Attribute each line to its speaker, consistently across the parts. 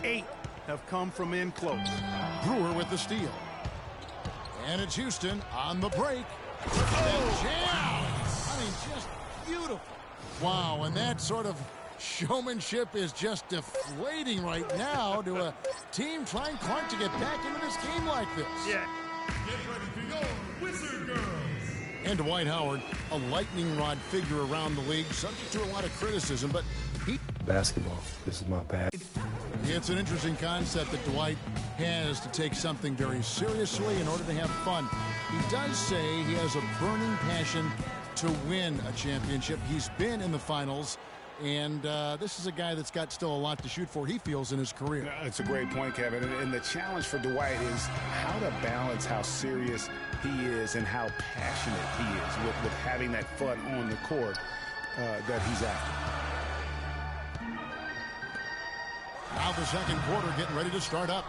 Speaker 1: 8 have come from in close.
Speaker 2: Brewer with the steal. And it's Houston on the break.
Speaker 1: Oh,
Speaker 2: Jam! I mean, just beautiful. Wow, and that sort of showmanship is just deflating right now to a team trying, Clark, to get back into this game like this.
Speaker 1: Yeah.
Speaker 3: Get ready to go, Wizard Girls.
Speaker 2: And Dwight Howard, a lightning rod figure around the league, subject to a lot of criticism, but he...
Speaker 4: Basketball, this is my bag.
Speaker 2: It's an interesting concept that Dwight has to take something very seriously in order to have fun. He does say he has a burning passion to win a championship. He's been in the finals, and this is a guy that's got still a lot to shoot for, he feels, in his career.
Speaker 5: It's a great point, Kevin. And the challenge for Dwight is how to balance how serious he is and how passionate he is with having that fun on the court that he's after.
Speaker 2: Now the second quarter getting ready to start up.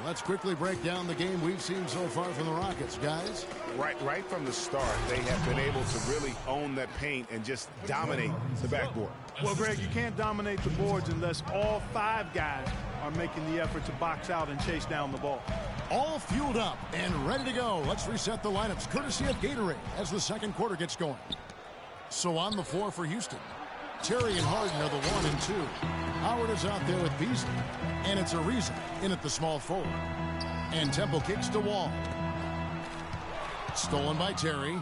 Speaker 2: Let's quickly break down the game we've seen so far from the Rockets, guys.
Speaker 5: Right from the start, they have been able to really own that paint and just dominate the backboard.
Speaker 1: Well, Greg, you can't dominate the boards unless all 5 guys are making the effort to box out and chase down the ball.
Speaker 2: All fueled up and ready to go. Let's reset the lineups, courtesy of Gatorade, as the second quarter gets going. So on the floor for Houston, Terry and Harden are the 1 and 2. Howard is out there with Beasley, and it's Ariza in at the small forward. And Temple kicks to Wall. Stolen by Terry.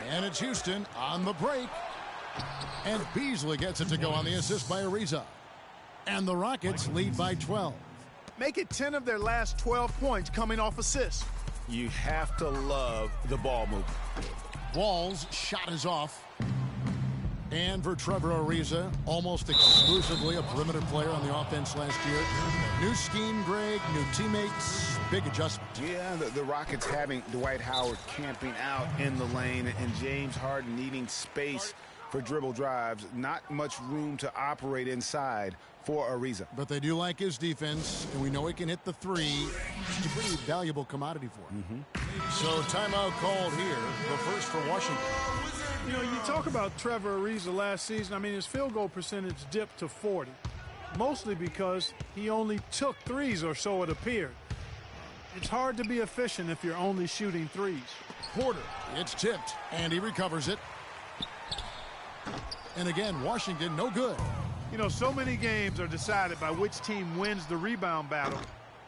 Speaker 2: And it's Houston on the break. And Beasley gets it to go on the assist by Ariza. And the Rockets lead by 12.
Speaker 1: Make it 10 of their last 12 points coming off assists.
Speaker 5: You have to love the ball movement.
Speaker 2: Wall's shot is off. And for Trevor Ariza, almost exclusively a perimeter player on the offense last year. New scheme, Greg, new teammates, big adjustment.
Speaker 5: Yeah, the Rockets having Dwight Howard camping out in the lane and James Harden needing space for dribble drives. Not much room to operate inside for Ariza.
Speaker 2: But they do like his defense, and we know he can hit the 3. It's a pretty valuable commodity for him. So timeout called here, the first for Washington.
Speaker 1: You know, you talk about Trevor Ariza last season. I mean, his field goal percentage dipped to 40, mostly because he only took 3s, or so it appeared. It's hard to be efficient if you're only shooting 3s.
Speaker 2: Porter, it's tipped, and he recovers it. And again, Washington, no good.
Speaker 1: You know, so many games are decided by which team wins the rebound battle,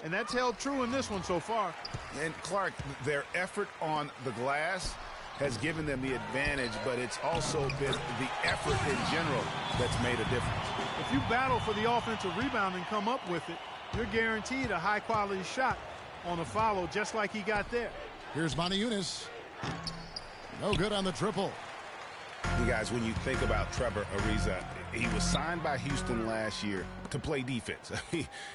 Speaker 1: and that's held true in this one so far.
Speaker 5: And Clark, their effort on the glass has given them the advantage, but it's also been the effort in general that's made a difference.
Speaker 1: If you battle for the offensive rebound and come up with it, you're guaranteed a high-quality shot on a follow, just like he got there.
Speaker 2: Here's Monty Eunice. No good on the triple.
Speaker 5: You guys, when you think about Trevor Ariza, he was signed by Houston last year to play defense.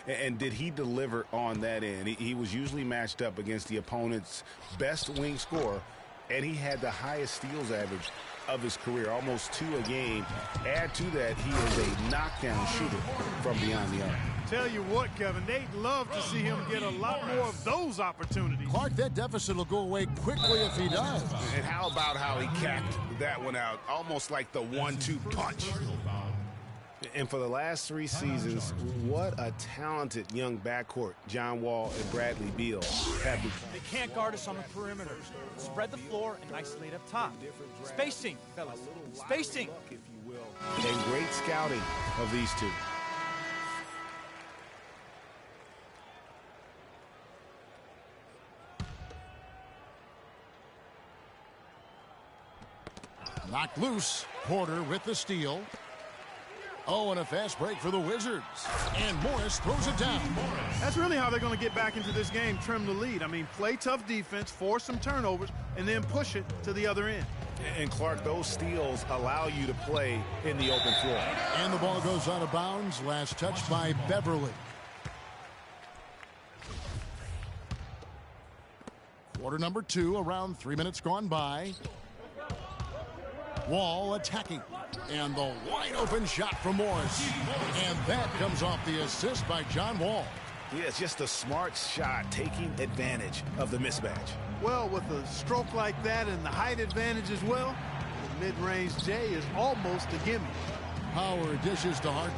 Speaker 5: And did he deliver on that end? He was usually matched up against the opponent's best wing scorer, and he had the highest steals average of his career, almost 2 a game. Add to that, he is a knockdown shooter from beyond the arc.
Speaker 1: Tell you what, Kevin, they'd love to see him get a lot more of those opportunities.
Speaker 2: Clark, that deficit will go away quickly if he does.
Speaker 5: And how about how he capped that one out, almost like the 1-2 punch. And for the last 3 seasons, what a talented young backcourt John Wall and Bradley Beal have become.
Speaker 6: They can't guard us on the perimeter. Spread the floor and isolate up top. Spacing, fellas. Spacing.
Speaker 5: And great scouting of these two.
Speaker 2: Knocked loose. Porter with the steal. Oh, and a fast break for the Wizards. And Morris throws it down.
Speaker 1: That's really how they're going to get back into this game, trim the lead. I mean, play tough defense, force some turnovers, and then push it to the other end.
Speaker 5: And, Clark, those steals allow you to play in the open floor.
Speaker 2: And the ball goes out of bounds. Last touch by Beverly. Quarter number 2, around 3 minutes gone by. Wall attacking. And the wide open shot from Morris. And that comes off the assist by John Wall.
Speaker 5: Yeah, it's just a smart shot, taking advantage of the mismatch.
Speaker 1: Well, with a stroke like that and the height advantage as well, the mid-range J is almost a gimme.
Speaker 2: Howard dishes to Harden.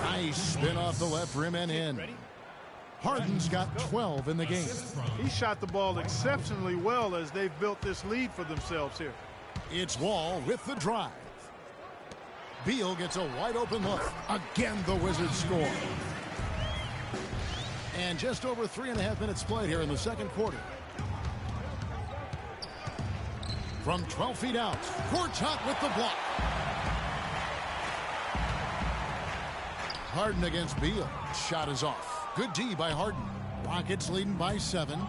Speaker 2: Nice spin off the left rim and in. Harden's got 12 in the game.
Speaker 1: He shot the ball exceptionally well as they've built this lead for themselves here.
Speaker 2: It's Wall with the drive. Beal gets a wide open look. Again, the Wizards score. And just over 3.5 minutes played here in the second quarter. From 12 feet out, Gortat with the block. Harden against Beal. Shot is off. Good D by Harden. Rockets leading by 7.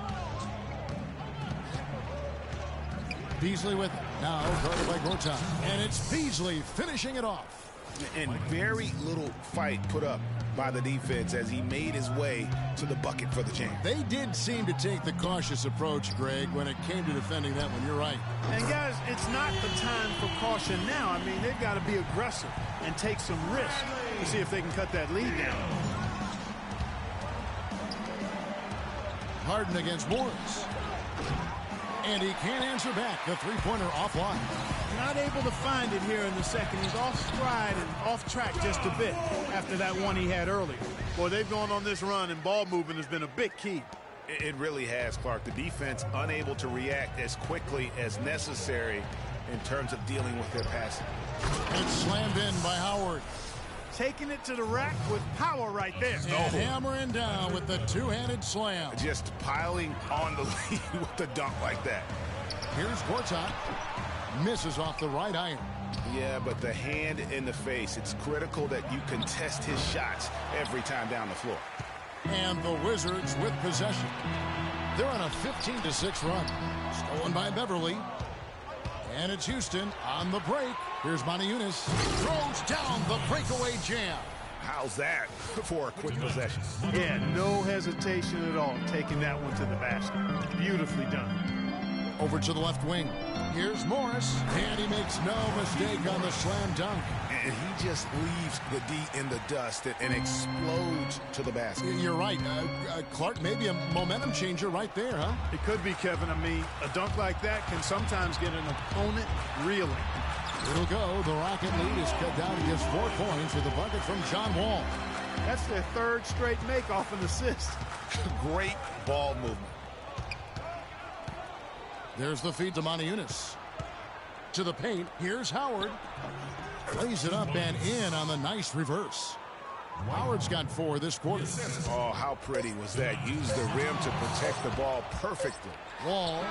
Speaker 2: Beasley with it. Now guarded by Gortat. And it's Beasley finishing it off.
Speaker 5: And very little fight put up by the defense as he made his way to the bucket for the jam.
Speaker 2: They did seem to take the cautious approach, Greg, when it came to defending that one. You're right.
Speaker 1: And guys, it's not the time for caution now. I mean, they've got to be aggressive and take some risk to see if they can cut that lead down.
Speaker 2: Harden against Morris. And he can't answer back. The three-pointer offline.
Speaker 1: Not able to find it here in the second. He's off stride and off track just a bit after that one he had earlier. Boy, they've gone on this run, and ball movement has been a big key.
Speaker 5: It really has, Clark. The defense unable to react as quickly as necessary in terms of dealing with their passing.
Speaker 2: It's slammed in by Howard.
Speaker 1: Taking it to the rack with power right there.
Speaker 2: And hammering down with the two-handed slam.
Speaker 5: Just piling on the lead with a dunk like that.
Speaker 2: Here's Gortat. Misses off the right iron.
Speaker 5: Yeah, but the hand in the face, it's critical that you contest his shots every time down the floor.
Speaker 2: And the Wizards with possession. They're on a 15-6 run. Stolen by Beverly. And it's Houston on the break. Here's Moniunas. Throws down the breakaway jam.
Speaker 5: How's that for a quick possession?
Speaker 1: Yeah, no hesitation at all taking that one to the basket. Beautifully done.
Speaker 2: Over to the left wing. Here's Morris. And he makes no mistake on the slam dunk.
Speaker 5: And he just leaves the D in the dust and explodes to the basket.
Speaker 2: You're right. Clark, maybe a momentum changer right there, huh?
Speaker 1: It could be, Kevin. I mean, a dunk like that can sometimes get an opponent reeling.
Speaker 2: It'll go. The Rocket lead is cut down to just 4 points with a bucket from John Wall.
Speaker 1: That's their third straight make off an assist.
Speaker 5: Great ball movement.
Speaker 2: There's the feed to Moniunas. To the paint. Here's Howard. Plays it up and in on the nice reverse. Howard's got 4 this quarter.
Speaker 5: Oh, how pretty was that? Used the rim to protect the ball perfectly.
Speaker 2: Wall